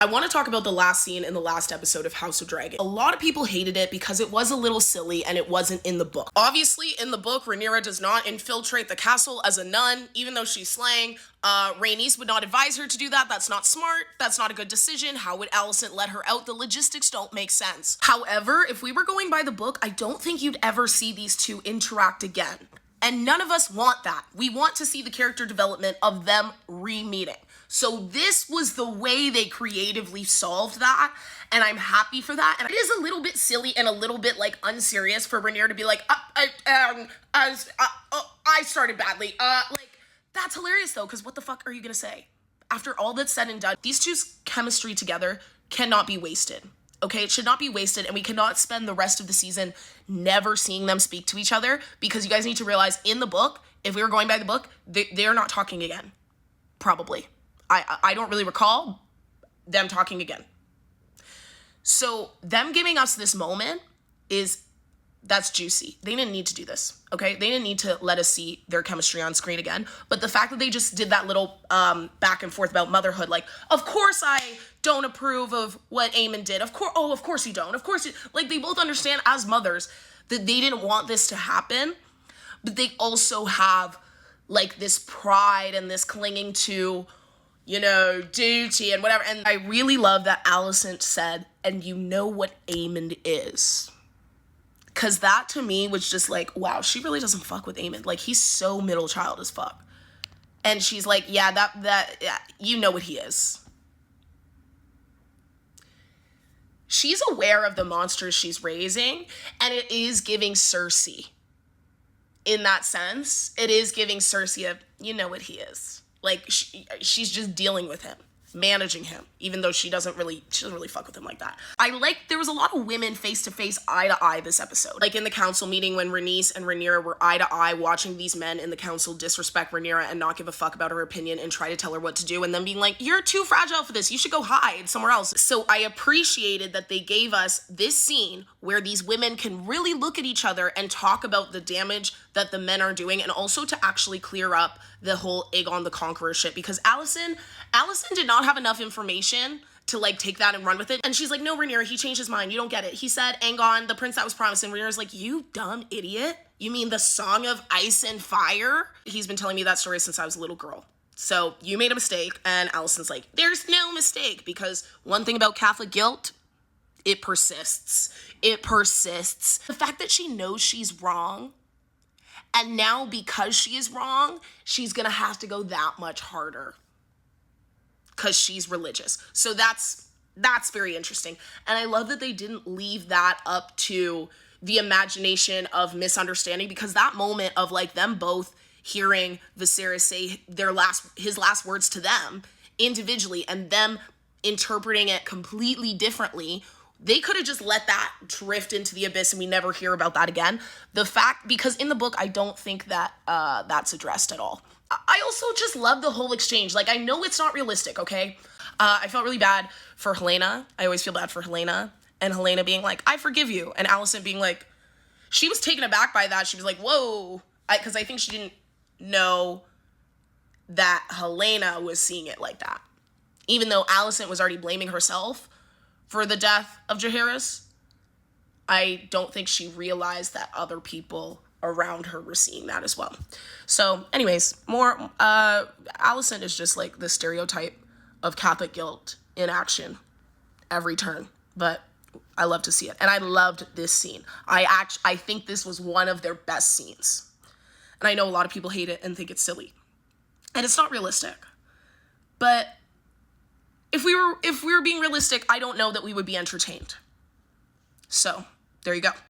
I want to talk about the last scene in the last episode of House of Dragon. A lot of people hated it because it was a little silly and it wasn't in the book. Obviously, in the book, Rhaenyra does not infiltrate the castle as a nun, even though she's slaying. Rhaenys would not advise her to do that. That's not smart. That's not a good decision. How would Alicent let her out? The logistics don't make sense. However, if we were going by the book, I don't think you'd ever see these two interact again. And none of us want that. We want to see the character development of them re-meeting. So this was the way they creatively solved that, and I'm happy for that. And it is a little bit silly and a little bit like unserious for Rhaenyra to be like, I started badly. Like, that's hilarious though, because what the fuck are you gonna say? After all that's said and done, these two's chemistry together cannot be wasted. Okay, it should not be wasted, and we cannot spend the rest of the season never seeing them speak to each other, because you guys need to realize in the book, if we were going by the book, they're not talking again. Probably. I don't really recall them talking again. So them giving us this moment that's juicy. They didn't need to do this, okay? They didn't need to let us see their chemistry on screen again. But the fact that they just did that little back and forth about motherhood, like, of course I don't approve of what Aemon did. Of course you don't. Of course you, like, they both understand as mothers that they didn't want this to happen, but they also have like this pride and this clinging to, you know, duty and whatever. And I really love that Alicent said, and you know what Aemon is. Because that to me was just like, wow, she really doesn't fuck with Aemon. Like, he's so middle child as fuck. And she's like, yeah, yeah, you know what he is. She's aware of the monsters she's raising, and it is giving Cersei. In that sense, it is giving Cersei a, you know what he is. Like, she's just dealing with him, managing him, even though she doesn't really fuck with him like that. There was a lot of women face-to-face, eye-to-eye this episode. Like in the council meeting when Rhaenys and Rhaenyra were eye-to-eye watching these men in the council disrespect Rhaenyra and not give a fuck about her opinion and try to tell her what to do, and then being like, you're too fragile for this, you should go hide somewhere else. So I appreciated that they gave us this scene where these women can really look at each other and talk about the damage that the men are doing, and also to actually clear up the whole Aegon the Conqueror shit, because Alicent did not have enough information to like take that and run with it. And she's like, no, Rhaenyra, he changed his mind. You don't get it. He said Aegon, the prince that was promised. And Rhaenyra's like, you dumb idiot. You mean the Song of Ice and Fire? He's been telling me that story since I was a little girl. So you made a mistake. And Alicent's like, there's no mistake, because one thing about Catholic guilt, it persists. It persists. The fact that she knows she's wrong, and now because she is wrong, she's gonna have to go that much harder because she's religious. So that's very interesting. And I love that they didn't leave that up to the imagination of misunderstanding, because that moment of like them both hearing Viserys say his last words to them individually and them interpreting it completely, they could have just let that drift into the abyss and we never hear about that again. Because in the book, I don't think that that's addressed at all. I also just love the whole exchange. Like, I know it's not realistic, okay? I felt really bad for Helaena. I always feel bad for Helaena. And Helaena being like, I forgive you. And Alicent being like, she was taken aback by that. She was like, whoa. Because I think she didn't know that Helaena was seeing it like that. Even though Alicent was already blaming herself for the death of Jaehaerys, I don't think she realized that other people around her were seeing that as well. So anyways, Alicent is just like the stereotype of Catholic guilt in action every turn, but I love to see it. And I loved this scene. I think this was one of their best scenes. And I know a lot of people hate it and think it's silly. And it's not realistic. But if we were being realistic, I don't know that we would be entertained. So, there you go.